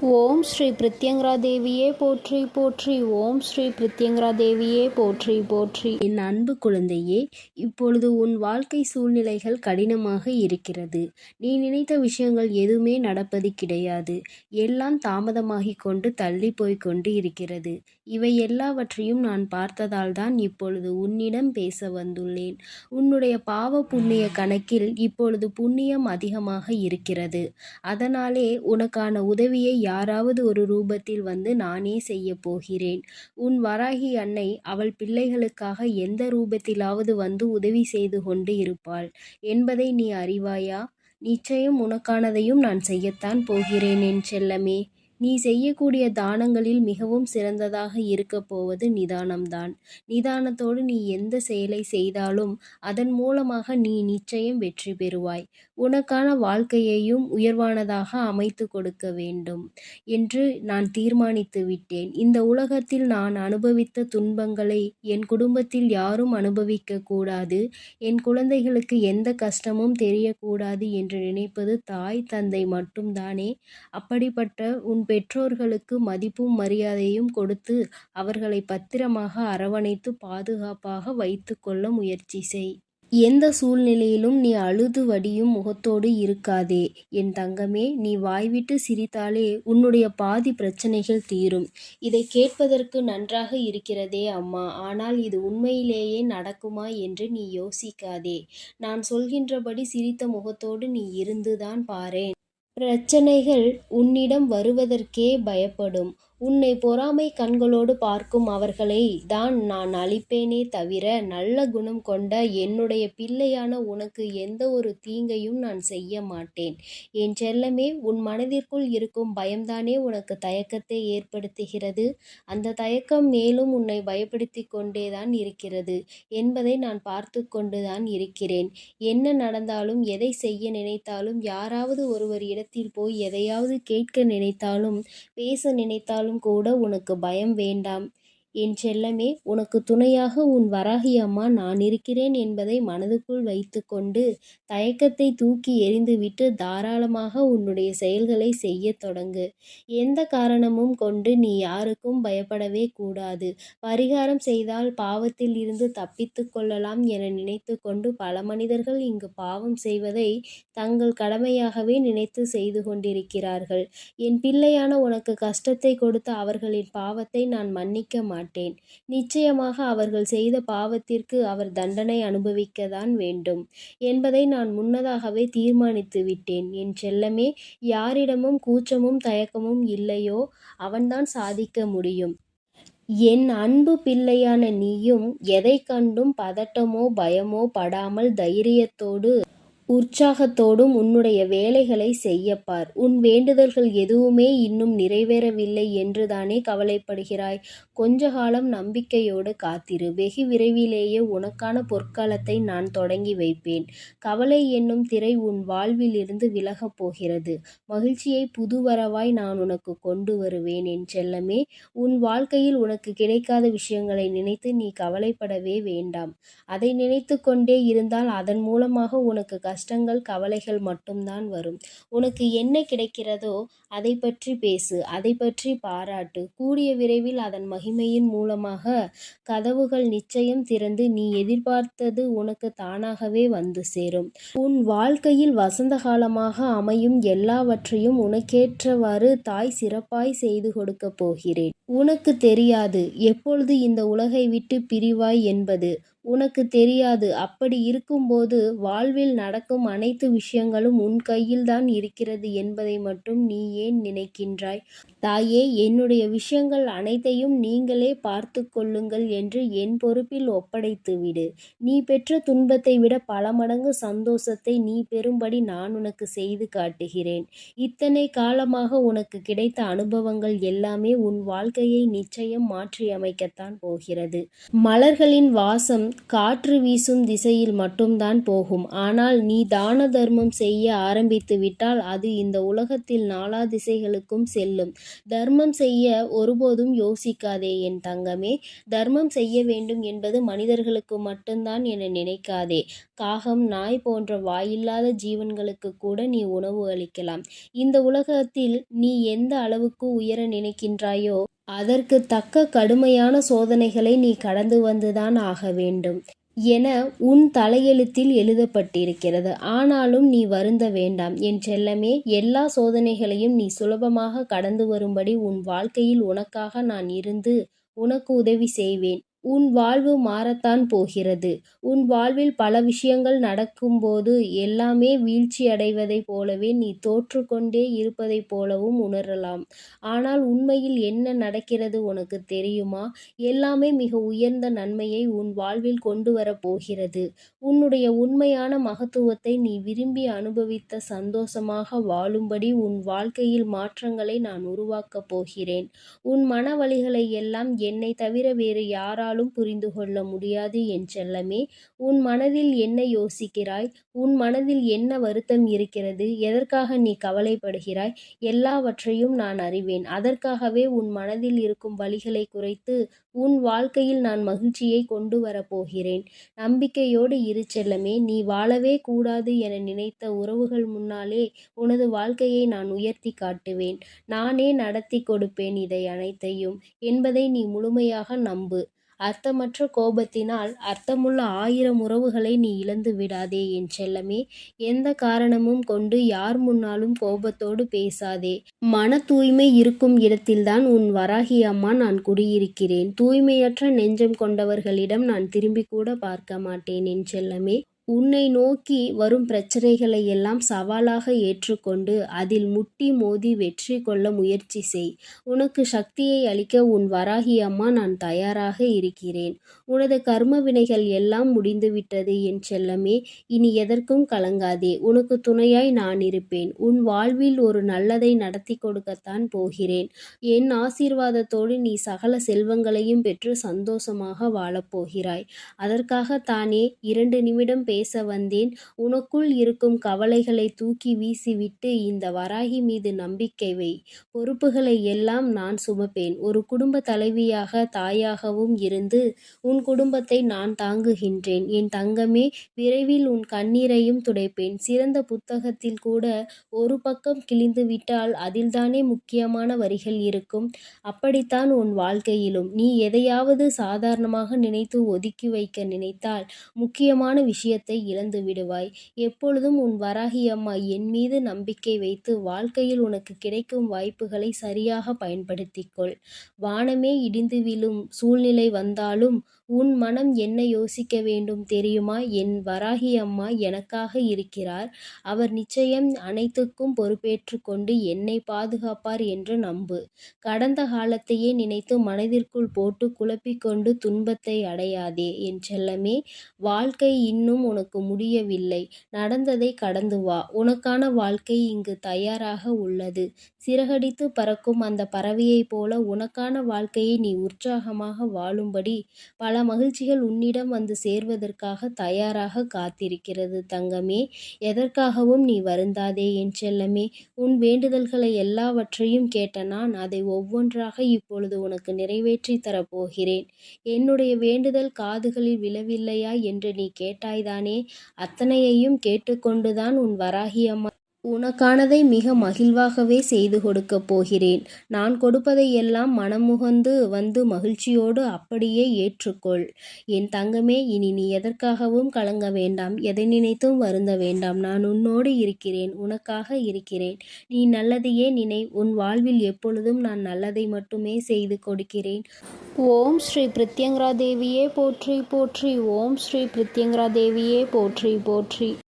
ஓம் ஸ்ரீ பிரித்யங்கரா தேவியே போற்றி போற்றி. ஓம் ஸ்ரீ பிரித்யங்கரா தேவியே போற்றி போற்றி. என் அன்பு குழந்தையே, இப்பொழுது உன் வாழ்க்கை சூழ்நிலைகள் கடினமாக இருக்கிறது. நீ நினைத்த விஷயங்கள் எதுவுமே நடப்பது கிடையாது. எல்லாம் தாமதமாகிக் கொண்டு தள்ளி போய்க் கொண்டு இருக்கிறது. இவை எல்லாவற்றையும் நான் பார்த்ததால் தான் இப்பொழுது உன்னிடம் பேச வந்துள்ளேன். உன்னுடைய பாவ புண்ணிய கணக்கில் இப்பொழுது புண்ணியம் அதிகமாக இருக்கிறது. அதனாலே உனக்கான உதவியை யாராவது ஒரு ரூபத்தில் வந்து நானே செய்ய போகிறேன். உன் வராகி அன்னை அவள் பிள்ளைகளுக்காக எந்த ரூபத்திலாவது வந்து உதவி செய்து கொண்டு இருப்பாள் என்பதை நீ அறிவாயா? நிச்சயம் உனக்கானதையும் நான் செய்யத்தான் போகிறேன் என் செல்லமே. நீ செய்யக்கூடிய தானங்களில் மிகவும் சிறந்ததாக இருக்கப் போவது நிதானம்தான். நிதானத்தோடு நீ எந்த செயலை செய்தாலும் அதன் மூலமாக நீ நிச்சயம் வெற்றி பெறுவாய். உனக்கான வாழ்க்கையையும் உயர்வானதாக அமைத்து கொடுக்க வேண்டும் என்று நான் தீர்மானித்து விட்டேன். இந்த உலகத்தில் நான் அனுபவித்த துன்பங்களை என் குடும்பத்தில் யாரும் அனுபவிக்க கூடாது, என் குழந்தைகளுக்கு எந்த கஷ்டமும் தெரியக்கூடாது என்று நினைப்பது தாய் தந்தை மட்டும்தானே. அப்படிப்பட்ட உன் பெற்றோர்களுக்கு மதிப்பும் மரியாதையும் கொடுத்து அவர்களை பத்திரமாக அரவணைத்து பாதுகாப்பாக வைத்து கொள்ள முயற்சி செய். எந்த சூழ்நிலையிலும் நீ அழுது வடியும் முகத்தோடு இருக்காதே என் தங்கமே. நீ வாய்விட்டு சிரித்தாலே உன்னுடைய பாதி பிரச்சனைகள் தீரும். இதை கேட்பதற்கு நன்றாக இருக்கிறதே அம்மா, ஆனால் இது உண்மையிலேயே நடக்குமா என்று நீ யோசிக்காதே. நான் சொல்கின்றபடி சிரித்த முகத்தோடு நீ இருந்துதான் பாரேன். பிரச்சனைகள் உன்னிடம் வருவதற்கே பயப்படும். உன்னை பொறாமை கண்களோடு பார்க்கும் அவர்களை தான் நான் அழிப்பேனே தவிர நல்ல குணம் கொண்ட என்னுடைய பிள்ளையான உனக்கு எந்த ஒரு தீங்கையும் நான் செய்ய மாட்டேன். என் செல்லமே, உன் மனதிற்குள் இருக்கும் பயம்தானே உனக்கு தயக்கத்தை ஏற்படுத்துகிறது. அந்த தயக்கம் மேலும் உன்னை பயப்படுத்தி கொண்டேதான் இருக்கிறது என்பதை நான் பார்த்து கொண்டுதான் இருக்கிறேன். என்ன நடந்தாலும், எதை செய்ய நினைத்தாலும், யாராவது ஒருவர் இடத்தில் போய் எதையாவது கேட்க நினைத்தாலும், பேச நினைத்தாலும் கூட உனக்கு பயம் வேண்டாம் என் செல்லமே. உனக்கு துணையாக உன் வராகி அம்மா நான் இருக்கிறேன் என்பதை மனதுக்குள் வைத்து கொண்டு தயக்கத்தை தூக்கி எறிந்துவிட்டு தாராளமாக உன்னுடைய செயல்களை செய்ய தொடங்கு. எந்த காரணமும் கொண்டு நீ யாருக்கும் பயப்படவே கூடாது. பரிகாரம் செய்தால் பாவத்தில் இருந்து தப்பித்து கொள்ளலாம் என நினைத்து கொண்டு பல மனிதர்கள் இங்கு பாவம் செய்வதை தங்கள் கடமையாகவே நினைத்து செய்து கொண்டிருக்கிறார்கள். என் பிள்ளையான உனக்கு கஷ்டத்தை கொடுத்த அவர்களின் பாவத்தை நான் மன்னிக்க மாட்டேன். நிச்சயமாக அவர்கள் செய்த பாவத்திற்கு அவர் தண்டனை அனுபவிக்கத்தான் வேண்டும் என்பதை நான் முன்னதாகவே தீர்மானித்து விட்டேன் என் செல்லமே. யாரிடமும் கூச்சமும் தயக்கமும் இல்லையோ அவன்தான் சாதிக்க முடியும். என் அன்பு பிள்ளையான நீயும் எதை கண்டும் பதட்டமோ பயமோ படாமல் தைரியத்தோடு உற்சாகத்தோடும் உன்னுடைய வேலைகளை செய்யப்பார். உன் வேண்டுதல்கள் எதுவுமே இன்னும் நிறைவேறவில்லை என்றுதானே கவலைப்படுகிறாய். கொஞ்ச காலம் நம்பிக்கையோடு காத்திரு. வெகு விரைவிலேயே உனக்கான பொற்காலத்தை நான் தொடங்கி வைப்பேன். கவலை என்னும் திரை உன் வாழ்வில் இருந்து விலகப் போகிறது. மகிழ்ச்சியை புதுவரவாய் நான் உனக்கு கொண்டு வருவேன் என் செல்லமே. உன் வாழ்க்கையில் உனக்கு கிடைக்காத விஷயங்களை நினைத்து நீ கவலைப்படவே வேண்டாம். அதை நினைத்து கொண்டே இருந்தால் அதன் மூலமாக உனக்கு கஷ்டங்கள் கவலைகள் மட்டும்தான் வரும். உனக்கு என்ன கிடைக்கிறதோ அதை பற்றி பேசு, அதை பற்றி பாராட்டு. கூடிய விரைவில் அதன் மகிமையின் மூலமாக கதவுகள் நிச்சயம் திறந்து நீ எதிர்பார்த்தது உனக்கு தானாகவே வந்து சேரும். உன் வாழ்க்கையில் வசந்த காலமாக அமையும். எல்லாவற்றையும் உனக்கேற்றவாறு தாய் சிறப்பாய் செய்து கொடுக்க போகிறேன். உனக்கு தெரியாது எப்பொழுது இந்த உலகை விட்டு பிரிவாய் என்பது. உனக்கு தெரியாது. அப்படி இருக்கும்போது வாழ்வில் நடக்கும் அனைத்து விஷயங்களும் உன் கையில்தான் இருக்கிறது என்பதை மட்டும் நீ ஏன் நினைக்கின்றாய்? தாயே, என்னுடைய விஷயங்கள் அனைத்தையும் நீங்களே பார்த்து கொள்ளுங்கள் என்று என் பொறுப்பில் ஒப்படைத்து விடு. நீ பெற்ற துன்பத்தை விட பல மடங்கு சந்தோஷத்தை நீ பெறும்படி நான் உனக்கு செய்து காட்டுகிறேன். இத்தனை காலமாக உனக்கு கிடைத்த அனுபவங்கள் எல்லாமே உன் வாழ்க்கையை நிச்சயம் மாற்றியமைக்கத்தான் போகிறது. மலர்களின் வாசம் காற்று வீசும் திசையில் மட்டும்தான் போகும். ஆனால் நீ தான தர்மம் செய்ய ஆரம்பித்து விட்டால் அது இந்த உலகத்தில் நாலா திசைகளுக்கும் செல்லும். தர்மம் செய்ய ஒருபோதும் யோசிக்காதே என் தங்கமே. தர்மம் செய்ய வேண்டும் என்பது மனிதர்களுக்கு மட்டும்தான் என நினைக்காதே. காகம், நாய் போன்ற வாயில்லாத ஜீவன்களுக்கு கூட நீ உணவு அளிக்கலாம். இந்த உலகத்தில் நீ எந்த அளவுக்கு உயர நினைக்கின்றாயோ அதற்கு தக்க கடுமையான சோதனைகளை நீ கடந்து வந்துதான் ஆக வேண்டும் என உன் தலையெழுத்தில் எழுதப்பட்டிருக்கிறது. ஆனாலும் நீ வருந்த வேண்டாம் என் செல்லமே. எல்லா சோதனைகளையும் நீ சுலபமாக கடந்து வரும்படி உன் வாழ்க்கையில் உனக்காக நான் இருந்து உனக்கு உதவி செய்வேன். உன் வாழ்வு மாறத்தான் போகிறது. உன் வாழ்வில் பல விஷயங்கள் நடக்கும்போது எல்லாமே வீழ்ச்சி அடைவதைப் போலவே நீ தோற்றுக்கொண்டே இருப்பதைப் போலவும் உணரலாம். ஆனால் உண்மையில் என்ன நடக்கிறது உனக்கு தெரியுமா? எல்லாமே மிக உயர்ந்த நன்மையை உன் வாழ்வில் கொண்டு வரப் போகிறது. உன்னுடைய உண்மையான மகத்துவத்தை நீ விரும்பி அனுபவித்த சந்தோஷமாக வாழும்படி உன் வாழ்க்கையில் மாற்றங்களை நான் உருவாக்கப் போகிறேன். உன் மன வலிகளை எல்லாம் என்னை தவிர வேறு யாராலும் புரிந்து கொள்ள முடியாது என் செல்லமே. உன் மனதில் என்ன யோசிக்கிறாய்? உன் மனதில் என்ன வருத்தம் இருக்கிறது? எதற்காக நீ கவலைப்படுகிறாய்? எல்லாவற்றையும் நான் அறிவேன். அதற்காகவே உன் மனதில் இருக்கும் வலிகளை குறைத்து உன் வாழ்க்கையில் நான் மகிழ்ச்சியை கொண்டு வரப்போகிறேன். நம்பிக்கையோடு இரு செல்லமே. நீ வாழவே கூடாது என நினைத்த உறவுகள் முன்னாலே உனது வாழ்க்கையை நான் உயர்த்தி காட்டுவேன். நானே நடத்தி கொடுப்பேன் இதை அனைத்தையும் என்பதை நீ முழுமையாக நம்பு. அர்த்தமற்ற கோபத்தினால் அர்த்தமுள்ள 1000 உறவுகளை நீ இழந்து விடாதே என் செல்லமே. எந்த காரணமும் கொண்டு யார் முன்னாலும் கோபத்தோடு பேசாதே. மன தூய்மை இருக்கும் இடத்தில்தான் உன் வராகி அம்மா நான் குடியிருக்கிறேன். தூய்மையற்ற நெஞ்சம் கொண்டவர்களிடம் நான் திரும்பி கூட பார்க்க மாட்டேன் என் செல்லமே. உன்னை நோக்கி வரும் பிரச்சனைகளை எல்லாம் சவாலாக ஏற்றுக்கொண்டு அதில் முட்டி மோதி வெற்றி கொள்ள முயற்சி செய். உனக்கு சக்தியை அளிக்க உன் வராகி அம்மா நான் தயாராக இருக்கிறேன். உனது கர்ம வினைகள் எல்லாம் முடிந்துவிட்டது என் செல்லமே. இனி எதற்கும் கலங்காதே. உனக்கு துணையாய் நான் இருப்பேன். உன் வாழ்வில் ஒரு நல்லதை நடத்தி கொடுக்கத்தான் போகிறேன். என் ஆசீர்வாதத்தோடு நீ சகல செல்வங்களையும் பெற்று சந்தோஷமாக வாழப்போகிறாய். அதற்காகத்தானே 2 நிமிடம் பேச வந்தேன். உனக்குள் இருக்கும் கவலைகளை தூக்கி வீசிவிட்டு இந்த வராகி மீது நம்பிக்கை வை. பொறுப்புகளை எல்லாம் நான் சுமப்பேன். ஒரு குடும்ப தலைவியாக தாயாகவும் இருந்து உன் குடும்பத்தை நான் தாங்குகின்றேன் என் தங்கமே. விரைவில் உன் கண்ணீரையும் துடைப்பேன். சிறந்த புத்தகத்தில் கூட ஒரு பக்கம் கிழிந்துவிட்டால் அதில்தானே முக்கியமான வரிகள் இருக்கும். அப்படித்தான் உன் வாழ்க்கையிலும் நீ எதையாவது சாதாரணமாக நினைத்து ஒதுக்கி வைக்க நினைத்தால் முக்கியமான விஷயத்தை இழந்து விடுவாய். எப்பொழுதும் உன் வராகி அம்மா என் மீது நம்பிக்கை வைத்து வாழ்க்கையில் உனக்கு கிடைக்கும் வாய்ப்புகளை சரியாக பயன்படுத்திக்கொள். வானமே இடிந்து விழும் சூழ்நிலை வந்தாலும் உன் மனம் என்ன யோசிக்க வேண்டும் தெரியுமா? என் வராகி அம்மா எனக்காக இருக்கிறார். அவர் நிச்சயம் அனைத்துக்கும் பொறுப்பேற்று கொண்டு என்னை பாதுகாப்பார் என்று நம்பு. கடந்த காலத்தையே நினைத்து மனதிற்குள் போட்டு குழப்பிக்கொண்டு துன்பத்தை அடையாதே என் செல்லமே. வாழ்க்கை இன்னும் உனக்கு முடியவில்லை. நடந்ததை கடந்து வா. உனக்கான வாழ்க்கை இங்கு தயாராக உள்ளது. சிறகடித்து பறக்கும் அந்த பறவையைப் போல உனக்கான வாழ்க்கையை நீ உற்சாகமாக வாழும்படி பல மகிழ்ச்சிகள் உன்னிடம் வந்து சேர்வதற்காக தயாராக காத்திருக்கிறது தங்கமே. எதற்காகவும் நீ வருந்தாதே என் செல்லமே. உன் வேண்டுதல்களை எல்லாவற்றையும் கேட்ட நான் அதை ஒவ்வொன்றாக இப்பொழுது உனக்கு நிறைவேற்றி தரப்போகிறேன். என்னுடைய வேண்டுதல் காதுகளில் விழவில்லையா என்று நீ கேட்டாய்தானே? அத்தனையையும் கேட்டுக்கொண்டுதான் உன் வராகி அம்மா உனக்கானதை மிக மகிழ்வாகவே செய்து கொடுக்கப் போகிறேன். நான் கொடுப்பதை எல்லாம் மனமுகந்து வந்து மகிழ்ச்சியோடு அப்படியே ஏற்றுக்கொள் என் தங்கமே. இனி நீ எதற்காகவும் கலங்க வேண்டாம். எதை நினைத்தும் வருந்த வேண்டாம். நான் உன்னோடு இருக்கிறேன். உனக்காக இருக்கிறேன். நீ நல்லதையே நினை. உன் வாழ்வில் எப்பொழுதும் நான் நல்லதை மட்டுமே செய்து கொடுக்கிறேன். ஓம் ஸ்ரீ பிரத்யங்கரா தேவியே போற்றி போற்றி. ஓம் ஸ்ரீ பிரத்யங்கரா தேவியே போற்றி போற்றி.